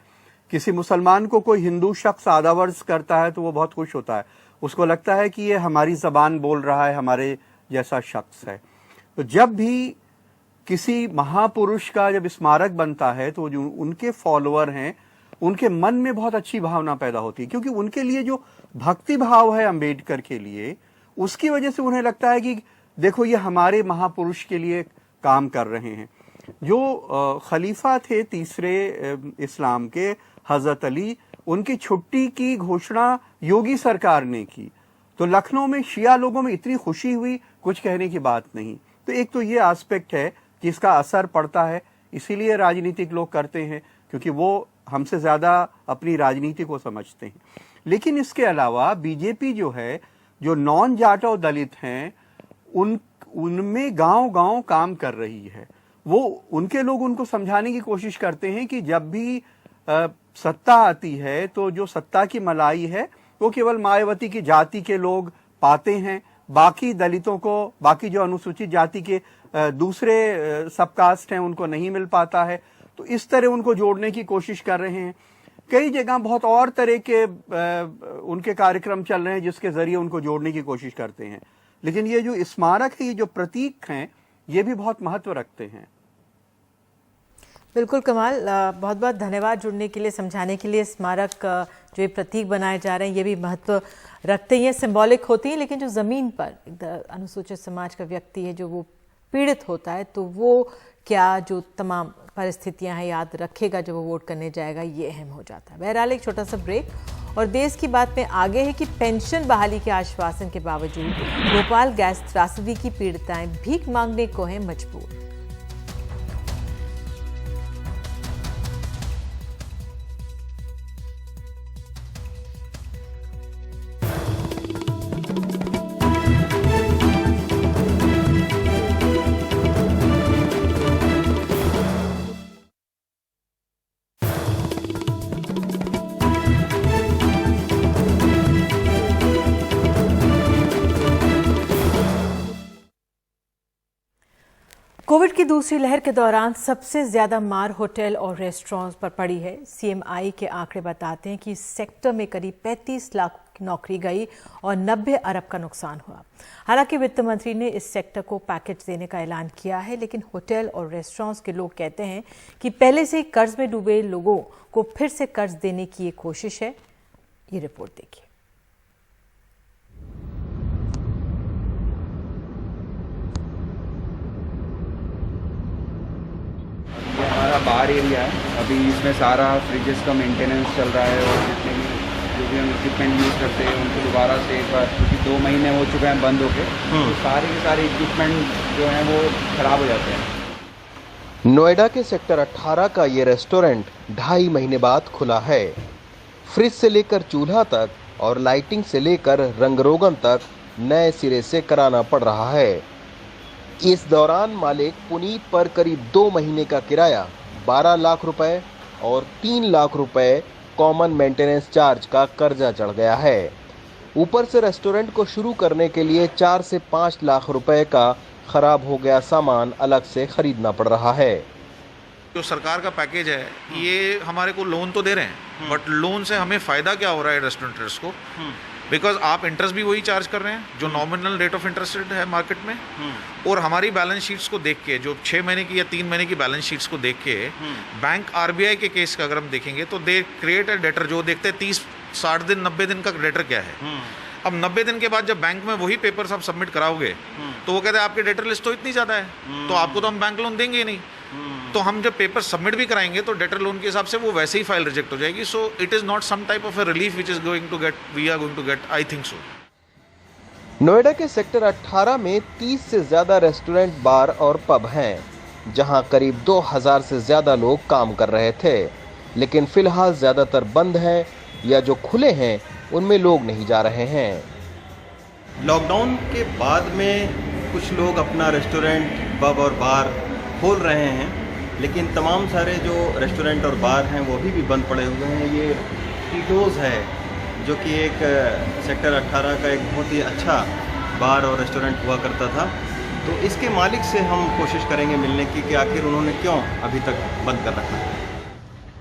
[SPEAKER 3] किसी मुसलमान को कोई हिंदू शख्स आदावर्ज करता है तो वो बहुत खुश होता है, उसको लगता है कि ये हमारी जबान बोल रहा है, हमारे जैसा शख्स है। तो जब भी किसी महापुरुष का जब स्मारक बनता है तो जो उनके फॉलोअर हैं उनके मन में बहुत अच्छी भावना पैदा होती है, क्योंकि उनके लिए जो भक्ति भाव है अंबेडकर के लिए, उसकी वजह से उन्हें लगता है कि देखो ये हमारे महापुरुष के लिए काम कर रहे हैं। जो खलीफा थे तीसरे इस्लाम के, हजरत अली, उनकी छुट्टी की घोषणा योगी सरकार ने की तो लखनऊ में शिया लोगों में इतनी खुशी हुई, कुछ कहने की बात नहीं। तो एक तो ये एस्पेक्ट है जिसका असर पड़ता है, इसीलिए राजनीतिक लोग करते हैं, क्योंकि वो हमसे ज्यादा अपनी राजनीति को समझते हैं। लेकिन इसके अलावा बीजेपी जो है, जो नॉन जाटव दलित हैं, उनमें गांव-गांव काम कर रही है। वो उनके लोग उनको समझाने की कोशिश करते हैं कि जब भी सत्ता आती है तो जो सत्ता की मलाई है वो केवल मायावती की जाति के लोग पाते हैं, बाकी दलितों को, बाकी जो अनुसूचित जाति के दूसरे सबकास्ट हैं उनको नहीं मिल पाता है। तो इस तरह उनको जोड़ने की कोशिश कर रहे हैं। कई जगह बहुत और तरह के उनके कार्यक्रम चल रहे हैं जिसके जरिए उनको जोड़ने की कोशिश करते हैं। लेकिन ये जो स्मारक है, ये जो प्रतीक हैं, ये भी बहुत महत्व रखते हैं।
[SPEAKER 1] बिल्कुल कमाल, बहुत बहुत धन्यवाद जुड़ने के लिए, समझाने के लिए। स्मारक जो ये प्रतीक बनाए जा रहे हैं ये भी महत्व रखते हैं, सिंबॉलिक होती हैं, लेकिन जो ज़मीन पर अनुसूचित समाज का व्यक्ति है जो वो पीड़ित होता है, तो वो क्या जो तमाम परिस्थितियां हैं याद रखेगा जब वो वोट करने जाएगा, ये अहम हो जाता है। बहरहाल एक छोटा सा ब्रेक और देश की बात में आगे है कि पेंशन बहाली के आश्वासन के बावजूद भोपाल गैस त्रासदी की पीड़िताएं भीख मांगने को हैं मजबूर। कोविड की दूसरी लहर के दौरान सबसे ज्यादा मार होटल और रेस्टोरेंट्स पर पड़ी है। सीएमआई के आंकड़े बताते हैं कि इस सेक्टर में करीब 35 लाख नौकरी गई और 90 अरब का नुकसान हुआ। हालांकि वित्त मंत्री ने इस सेक्टर को पैकेज देने का ऐलान किया है, लेकिन होटल और रेस्टोरेंट्स के लोग कहते हैं कि पहले से ही कर्ज में डूबे लोगों को फिर से कर्ज देने की ये कोशिश है। ये रिपोर्ट देखिए।
[SPEAKER 6] हमारा बार एरिया है, अभी इसमें सारा फ्रिजेस का मेंटेनेंस चल रहा है और जितने भी जो भी हम इक्विपमेंट यूज़ करते हैं उनको दोबारा से एक बार, क्योंकि 2 महीने हो चुके हैं बंद होके, तो सारे के सारे इक्विपमेंट जो हैं वो ख़राब हो जाते हैं।
[SPEAKER 7] नोएडा के सेक्टर 18 का ये रेस्टोरेंट 2.5 महीने बाद खुला है। फ्रिज से लेकर चूल्हा तक और लाइटिंग से लेकर रंग-रोगन तक नए सिरे से कराना पड़ रहा है। इस दौरान मालिक पुनीत पर करीब 2 महीने का किराया 12 लाख रुपए और 3 लाख रुपए कॉमन मेंटेनेंस चार्ज का कर्जा चढ़ गया है। ऊपर से रेस्टोरेंट को शुरू करने के लिए 4 से 5 लाख रुपए का खराब हो गया सामान अलग से खरीदना पड़ रहा है।
[SPEAKER 8] जो सरकार का पैकेज है ये हमारे को लोन तो दे रहे हैं, बट लोन से हमें फ़ायदा क्या हो रहा है रेस्टोरेंटर्स को? बिकॉज आप इंटरेस्ट भी वही चार्ज कर रहे हैं जो नॉमिनल रेट ऑफ इंटरेस्ट है मार्केट में, और हमारी बैलेंस शीट्स को देख के, जो 6 महीने की या 3 महीने की बैलेंस शीट्स को देख के, बैंक आरबीआई के केस का अगर हम देखेंगे तो दे क्रिएट अ डेटर, जो देखते हैं 30-60 दिन 90 दिन का डेटर क्या है। अब 90 दिन के बाद जब बैंक में वही पेपर्स आप सबमिट कराओगे तो वो कहते हैं आपके डेटर लिस्ट तो इतनी ज़्यादा है, तो आपको तो हम बैंक लोन देंगे ही नहीं। तो हम जब पेपर सबमिट भी कराएंगे तो डेटर लोन के हिसाब से वो वैसे ही फाइल रिजेक्ट हो जाएगी। So it is not some type of a relief which is going to get, we are going to get, I think so.
[SPEAKER 7] Noida के सेक्टर 18 में 30 से ज्यादा रेस्टोरेंट, बार और पब हैं, जहां करीब 2000 से ज्यादा लोग काम कर रहे थे, लेकिन फिलहाल ज्यादातर बंद हैं या जो खुले हैं उनमें लोग नहीं जा रहे हैं।
[SPEAKER 9] लॉकडाउन के बाद में कुछ लोग अपना रेस्टोरेंट, पब और बार खोल रहे हैं, लेकिन तमाम सारे जो रेस्टोरेंट और बार हैं वो अभी भी बंद पड़े हुए हैं। ये टीटोज़ है जो कि एक सेक्टर 18 का एक बहुत ही अच्छा बार और रेस्टोरेंट हुआ करता था, तो इसके मालिक से हम कोशिश करेंगे मिलने की कि आखिर उन्होंने क्यों अभी तक बंद कर रखा है।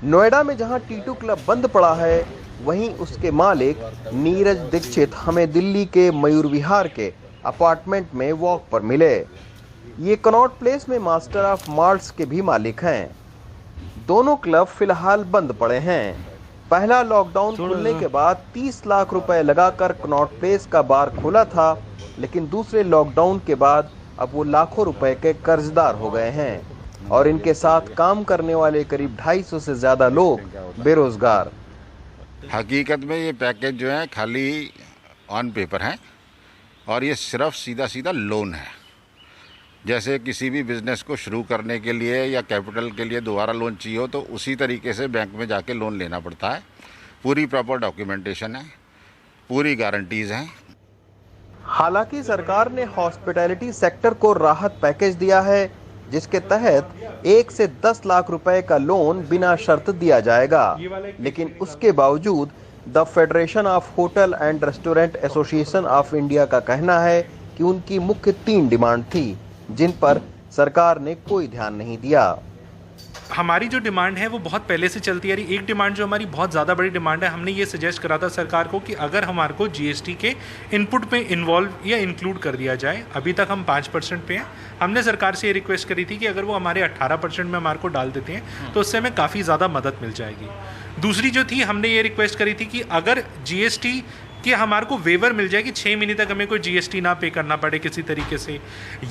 [SPEAKER 7] नोएडा में जहां टीटू क्लब बंद पड़ा है, वहीं उसके मालिक नीरज दीक्षित हमें दिल्ली के मयूर विहार के अपार्टमेंट में वॉक पर मिले। ये कनॉट प्लेस में मास्टर ऑफ मार्ट्स के भी मालिक हैं। दोनों क्लब फिलहाल बंद पड़े हैं। पहला लॉकडाउन खुलने के बाद 30 लाख रुपए लगाकर कनॉट प्लेस का बार खोला था, लेकिन दूसरे लॉकडाउन के बाद अब वो लाखों रुपए के कर्जदार हो गए हैं और इनके साथ काम करने वाले करीब 250 से ज्यादा लोग बेरोजगार।
[SPEAKER 10] हकीकत में ये पैकेज जो है खाली ऑन पेपर है और ये सिर्फ सीधा सीधा लोन है। जैसे किसी भी बिजनेस को शुरू करने के लिए या कैपिटल के लिए दोबारा लोन चाहिए हो तो उसी तरीके से बैंक में जाके लोन लेना पड़ता है। पूरी प्रॉपर डॉक्यूमेंटेशन है, पूरी गारंटीज हैं।
[SPEAKER 7] हालांकि सरकार ने हॉस्पिटैलिटी सेक्टर को राहत पैकेज दिया है, जिसके तहत 1 से 10 लाख रुपए का लोन बिना शर्त दिया जाएगा, लेकिन उसके बावजूद the federation of hotel and restaurant association of India का कहना है कि उनकी मुख्य 3 डिमांड थी, जिन पर सरकार ने कोई ध्यान नहीं दिया।
[SPEAKER 11] हमारी जो डिमांड है वो बहुत पहले से चलती आ रही। एक डिमांड जो हमारी बहुत ज़्यादा बड़ी डिमांड है, हमने ये सजेस्ट करा था सरकार को कि अगर हमारे को जीएसटी के इनपुट में इन्वॉल्व या इंक्लूड कर दिया जाए। अभी तक हम 5% पे हैं। हमने सरकार से ये रिक्वेस्ट करी थी कि अगर वो हमारे 18% में हमारे को डाल देते हैं तो उससे हमें काफ़ी ज़्यादा मदद मिल जाएगी। दूसरी जो थी, हमने ये रिक्वेस्ट करी थी कि अगर जीएसटी कि हमारे को वेवर मिल जाए कि 6 महीने तक हमें कोई जीएसटी ना पे करना पड़े किसी तरीके से,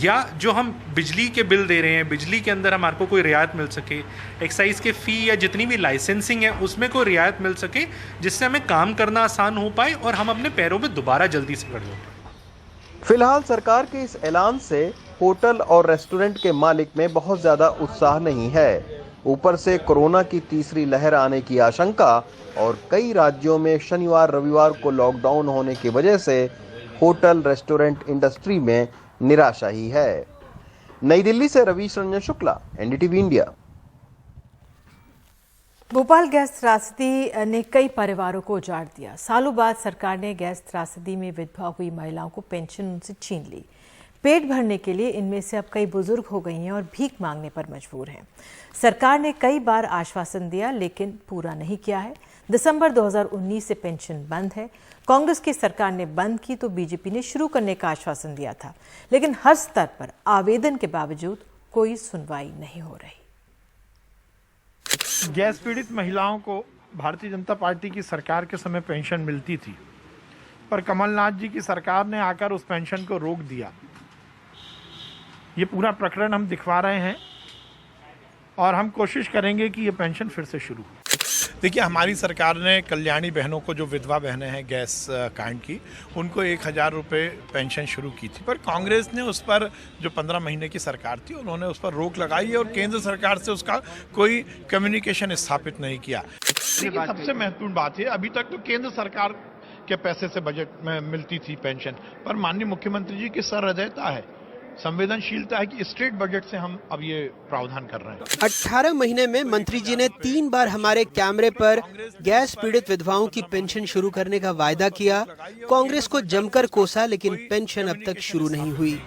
[SPEAKER 11] या जो हम बिजली के बिल दे रहे हैं बिजली के अंदर हमारे को कोई रियायत मिल सके, एक्साइज के फ़ी या जितनी भी लाइसेंसिंग है उसमें कोई रियायत मिल सके, जिससे हमें काम करना आसान हो पाए और हम अपने पैरों पे दोबारा जल्दी से खड़े हो पाए।
[SPEAKER 7] फिलहाल सरकार के इस ऐलान से होटल और रेस्टोरेंट के मालिक में बहुत ज्यादा उत्साह नहीं है। ऊपर से कोरोना की तीसरी लहर आने की आशंका और कई राज्यों में शनिवार रविवार को लॉकडाउन होने की वजह से होटल रेस्टोरेंट इंडस्ट्री में निराशा ही है। नई दिल्ली से Ravish Ranjan Shukla, NDTV India.
[SPEAKER 1] Bhopal gas त्रासदी ने कई परिवारों को उजाड़ दिया। सालों बाद सरकार ने गैस त्रासदी में विधवा हुई महिलाओं को पेंशन उनसे छीन ली। पेट भरने के लिए इनमें से अब कई बुजुर्ग हो गई हैं और भीख मांगने पर मजबूर हैं। सरकार ने कई बार आश्वासन दिया लेकिन पूरा नहीं किया है। दिसंबर 2019 से पेंशन बंद है। कांग्रेस की सरकार ने बंद की तो बीजेपी ने शुरू करने का आश्वासन दिया था, लेकिन हर स्तर पर आवेदन के बावजूद कोई सुनवाई नहीं हो रही।
[SPEAKER 12] गैस पीड़ित महिलाओं को भारतीय जनता पार्टी की सरकार के समय पेंशन मिलती थी, पर कमलनाथ जी की सरकार ने आकर उस पेंशन को रोक दिया। ये पूरा प्रकरण हम दिखवा रहे हैं और हम कोशिश करेंगे कि ये पेंशन फिर से शुरू हो।
[SPEAKER 13] देखिए, हमारी सरकार ने कल्याणी बहनों को, जो विधवा बहनें हैं गैस कांड की, उनको 1000 रुपये पेंशन शुरू की थी, पर कांग्रेस ने उस पर, जो 15 महीने की सरकार थी, उन्होंने उस पर रोक लगाई और केंद्र सरकार से उसका कोई कम्युनिकेशन स्थापित नहीं किया।
[SPEAKER 12] देखिए, सबसे महत्वपूर्ण बात है, अभी तक तो केंद्र सरकार के पैसे से बजट में मिलती थी पेंशन, पर माननीय मुख्यमंत्री जी की सहृदयता है, संवेदनशीलता है कि स्टेट बजट से हम अब ये प्रावधान कर रहे हैं।
[SPEAKER 14] 18 महीने में मंत्री जी ने 3 बार हमारे कैमरे पर गैस पीड़ित विधवाओं की पेंशन शुरू करने का वायदा किया। कांग्रेस को जमकर कोसा, लेकिन पेंशन अब तक शुरू नहीं हुई।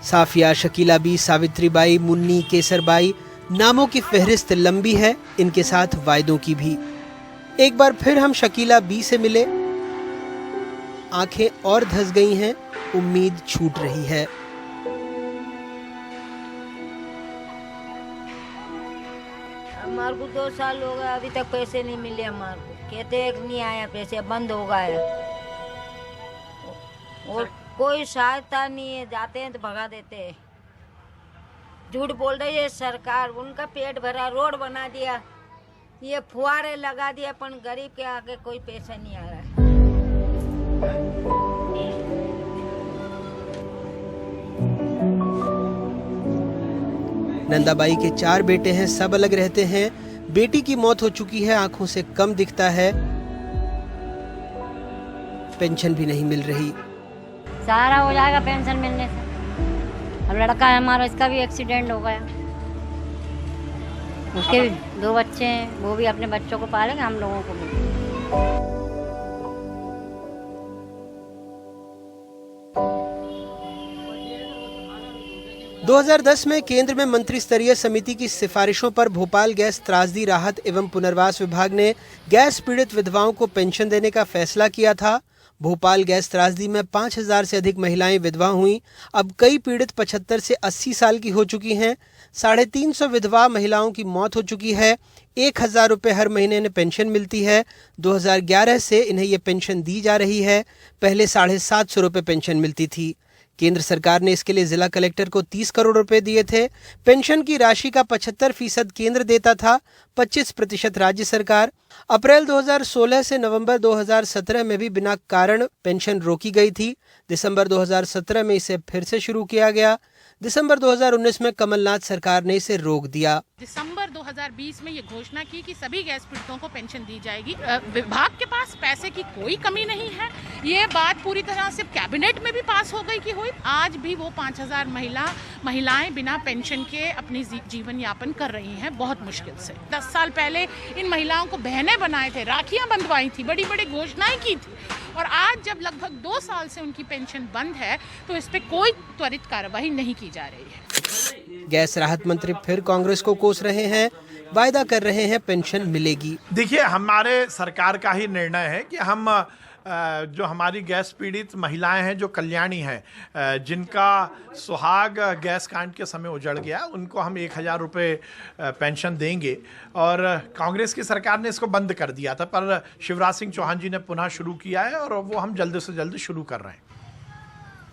[SPEAKER 14] साफिया, शकीला बी, सावित्री बाई, मुन्नी, केसरबाई, नामों की फहरिस्त लंबी है, इनके साथ वायदों की भी। एक बार फिर हम शकीला बी से मिले। आंखें और धंस गई हैं, उम्मीद छूट रही है।
[SPEAKER 15] हमारे को 2 साल हो गए, अभी तक पैसे नहीं मिले हमारे को। कहते हैं नहीं आया पैसे, बंद हो गया और कोई सहायता नहीं है। जाते हैं तो भगा देते हैं। झूठ बोल रही है सरकार, उनका पेट भरा, रोड बना दिया, ये फुहारे लगा दिया, पर गरीब के आगे कोई पैसा नहीं आ रहा है।
[SPEAKER 14] नंदाबाई के 4 बेटे हैं, सब अलग रहते हैं। बेटी की मौत हो चुकी है, आंखों से कम दिखता है, पेंशन भी नहीं मिल रही।
[SPEAKER 16] सारा हो जाएगा पेंशन मिलने से। अब लड़का है हमारा, इसका भी एक्सीडेंट हो गया, उसके भी 2 बच्चे हैं, वो भी अपने बच्चों को पालेंगे, हम लोगों को भी।
[SPEAKER 14] 2010 में केंद्र में मंत्री स्तरीय समिति की सिफारिशों पर भोपाल गैस त्रासदी राहत एवं पुनर्वास विभाग ने गैस पीड़ित विधवाओं को पेंशन देने का फैसला किया था। भोपाल गैस त्रासदी में 5000 से अधिक महिलाएं विधवा हुईं। अब कई पीड़ित 75 से 80 साल की हो चुकी हैं। 350 विधवा महिलाओं की मौत हो चुकी है। 1000 रुपये हर महीने इन्हें पेंशन मिलती है। 2011 से इन्हें ये पेंशन दी जा रही है। पहले 750 रुपये पेंशन मिलती थी। केंद्र सरकार ने इसके लिए जिला कलेक्टर को 30 करोड़ रुपए दिए थे। पेंशन की राशि का 75% केंद्र देता था, 25% राज्य सरकार। अप्रैल 2016 से नवंबर 2017 में भी बिना कारण पेंशन रोकी गई थी। दिसंबर 2017 में इसे फिर से शुरू किया गया। दिसंबर 2019 में कमलनाथ सरकार ने इसे रोक दिया।
[SPEAKER 17] दिसंबर 2020 में ये घोषणा की कि सभी गैस पीड़ितों को पेंशन दी जाएगी। विभाग के पास पैसे की कोई कमी नहीं है। ये बात पूरी तरह से कैबिनेट में भी पास हो गई कि हुई। आज भी वो 5000 महिलाएं बिना पेंशन के अपनी जीवन यापन कर रही हैं, बहुत मुश्किल से। 10 साल पहले इन महिलाओं को बहनें बनाए थे, राखियां बंधवाई थी, बड़ी बड़ी घोषणाएं की थी, और आज जब लगभग 2 साल से उनकी पेंशन बंद है तो इस पे कोई त्वरित कार्रवाई नहीं की जा रही है।
[SPEAKER 14] गैस राहत मंत्री फिर कांग्रेस को कोस रहे हैं, वायदा कर रहे हैं पेंशन मिलेगी।
[SPEAKER 13] देखिए, हमारे सरकार का ही निर्णय है कि हम जो हमारी गैस पीड़ित महिलाएं हैं, जो कल्याणी हैं, जिनका सुहाग गैस कांड के समय उजड़ गया, उनको हम 1000 रुपये पेंशन देंगे। और कांग्रेस की सरकार ने इसको बंद कर दिया था, पर शिवराज सिंह चौहान जी ने पुनः शुरू किया है और वो हम जल्द से जल्द शुरू कर रहे हैं।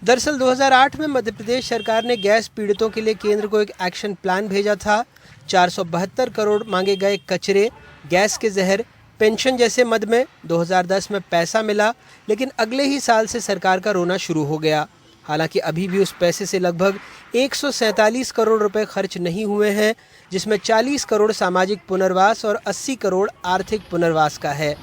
[SPEAKER 14] दरअसल 2008 में मध्य प्रदेश सरकार ने गैस पीड़ितों के लिए केंद्र को एक एक्शन प्लान भेजा था। 472 करोड़ मांगे गए कचरे, गैस के जहर, पेंशन जैसे मद में 2010 में पैसा मिला, लेकिन अगले ही साल से सरकार का रोना शुरू हो गया। हालांकि अभी भी उस पैसे से लगभग 147 करोड़ रुपए खर्च नहीं हुए हैं, जिसमें 40 करोड़ सामाजिक पुनर्वास और 80 करोड़ आर्थिक पुनर्वास का है।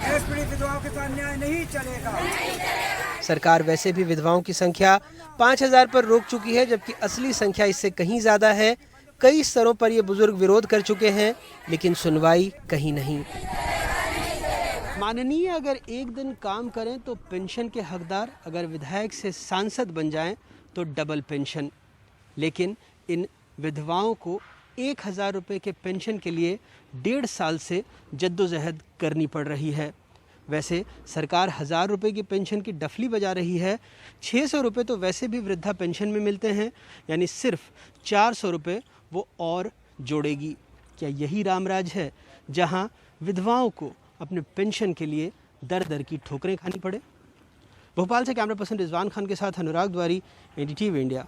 [SPEAKER 18] गैस पीड़ित विधवाओं के साथ न्याय नहीं चलेगा।
[SPEAKER 14] सरकार वैसे भी विधवाओं की संख्या 5000 पर रोक चुकी है, जबकि असली संख्या इससे कहीं ज्यादा है। कई स्तरों पर ये बुजुर्ग विरोध कर चुके हैं, लेकिन सुनवाई कहीं नहीं। माननीय अगर एक दिन काम करें तो पेंशन के हकदार, अगर विधायक से सांसद बन जाएं तो डबल पेंशन। लेकिन इन विधवाओं को 1000 रुपये के पेंशन के लिए 1.5 साल से जद्दोजहद करनी पड़ रही है। वैसे सरकार 1000 रुपये की पेंशन की डफली बजा रही है। 600 रुपये तो वैसे भी वृद्धा पेंशन में मिलते हैं, यानी सिर्फ 400 रुपये वो और जोड़ेगी। क्या यही रामराज है जहां विधवाओं को अपने पेंशन के लिए दर दर की ठोकरें खानी पड़े? भोपाल से कैमरा पर्सन रिजवान खान के साथ अनुराग द्वारी, NDTV इंडिया।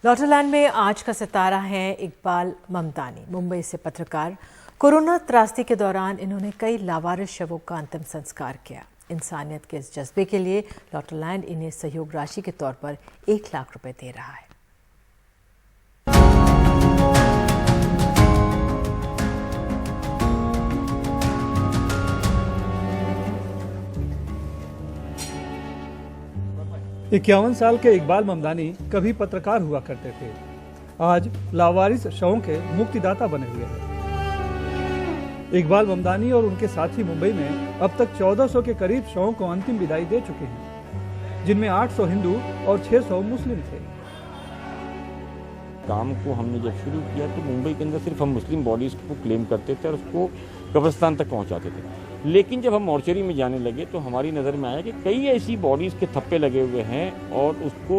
[SPEAKER 1] लॉटरलैंड में आज का सितारा है इकबाल ममदानी। मुंबई से पत्रकार। कोरोना त्रासदी के दौरान इन्होंने कई लावारिस शवों का अंतिम संस्कार किया। इंसानियत के इस जज्बे के लिए लॉटरलैंड इन्हें सहयोग राशि के तौर पर 1 लाख रुपए दे रहा है।
[SPEAKER 19] इक्यावन साल के इकबाल ममदानी कभी पत्रकार हुआ करते थे, आज लावारिस शवों के मुक्तिदाता बने हुए हैं। इकबाल ममदानी और उनके साथी मुंबई में अब तक 1400 के करीब शवों को अंतिम विदाई दे चुके हैं, जिनमें 800 हिंदू और 600 मुस्लिम थे।
[SPEAKER 20] काम को हमने जब शुरू किया तो मुंबई के अंदर सिर्फ हम मुस्लिम बॉडीज को क्लेम करते थे और उसको कब्रिस्तान तक पहुंचाते थे। लेकिन जब हम मॉर्चरी में जाने लगे तो हमारी नज़र में आया कि कई ऐसी बॉडीज़ के थप्पे लगे हुए हैं और उसको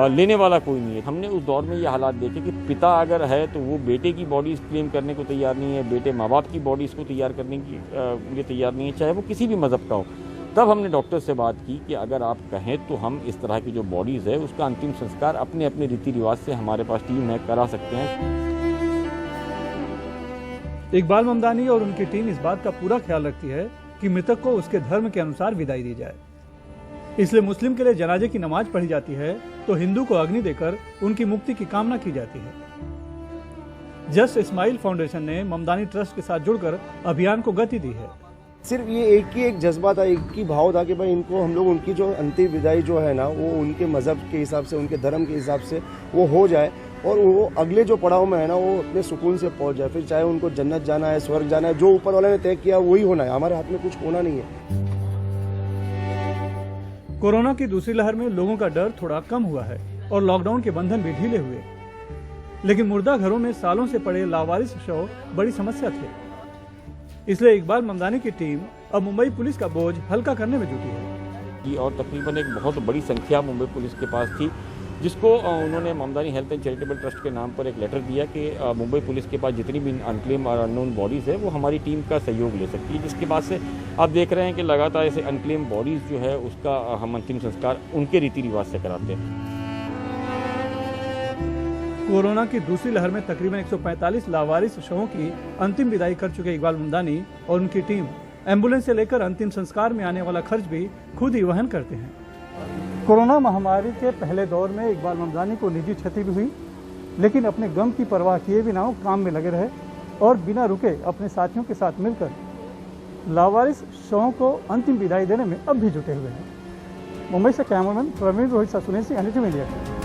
[SPEAKER 20] लेने वाला कोई नहीं है। हमने उस दौर में ये हालात देखे कि पिता अगर है तो वो बेटे की बॉडीज़ क्लेम करने को तैयार नहीं है, बेटे माँ बाप की बॉडीज़ को तैयार करने की लिए तैयार नहीं है, चाहे वो किसी भी मज़हब का हो। तब हमने डॉक्टर से बात की कि अगर आप कहें तो हम इस तरह की जो बॉडीज़ है उसका अंतिम संस्कार अपने अपने रीति रिवाज से हमारे पास टीम है, करा सकते हैं।
[SPEAKER 19] इकबाल ममदानी और उनकी टीम इस बात का पूरा ख्याल रखती है कि मृतक को उसके धर्म के अनुसार विदाई दी जाए। इसलिए मुस्लिम के लिए जनाजे की नमाज पढ़ी जाती है तो हिंदू को अग्नि देकर उनकी मुक्ति की कामना की जाती है। जस्ट इस्माइल फाउंडेशन ने ममदानी ट्रस्ट के साथ जुड़कर अभियान को गति दी है।
[SPEAKER 21] सिर्फ ये एक जज्बा था, एक ही भाव था कि भाई इनको हम लोग उनकी जो अंतिम विदाई जो है ना वो उनके मजहब के हिसाब से, उनके धर्म के हिसाब से वो हो जाए और वो अगले जो पड़ाव में है ना वो अपने सुकून से पहुंच जाए। फिर चाहे उनको जन्नत जाना है, स्वर्ग जाना है, जो ऊपर वाले ने तय किया वही होना है, हमारे हाथ में कुछ होना नहीं है।
[SPEAKER 19] कोरोना की दूसरी लहर में लोगों का डर थोड़ा कम हुआ है और लॉकडाउन के बंधन भी ढीले हुए, लेकिन मुर्दा घरों में सालों से पड़े लावारिस शव बड़ी समस्या थे। इसलिए इकबाल ममदानी की टीम अब मुंबई पुलिस का बोझ हल्का करने में जुटी है।
[SPEAKER 20] और तकरीबन एक बहुत बड़ी संख्या मुंबई पुलिस के पास थी, जिसको उन्होंने Mamdani health and charitable trust के नाम पर एक लेटर दिया कि मुंबई पुलिस के पास जितनी भी अनक्लेम और अननोन बॉडीज़ है वो hamaरी टीम का सहयोग ले सकती है। जिसके बाद से आप देख रहे हैं कि लगातार ऐसे अनक्लेम बॉडीज़ जो है उसका हम अंतिम संस्कार उनके रीति रिवाज से कराते हैं।
[SPEAKER 19] कोरोना की दूसरी लहर में तकरीबन 145 लावारिस शवों की अंतिम विदाई कर चुके इकबाल ममदानी और उनकी टीम एम्बुलेंस से लेकर अंतिम संस्कार में आने वाला खर्च भी खुद ही वहन करते हैं। कोरोना महामारी के पहले दौर में इकबाल ममदानी को निजी क्षति भी हुई, लेकिन अपने गम की परवाह किए बिना वो काम में लगे रहे और बिना रुके अपने साथियों के साथ मिलकर लावारिस शवों को अंतिम विदाई देने में अब भी जुटे हुए हैं। मुंबई से कैमरामैन प्रवीण रोहित ससुने से एनडीटीवी मीडिया।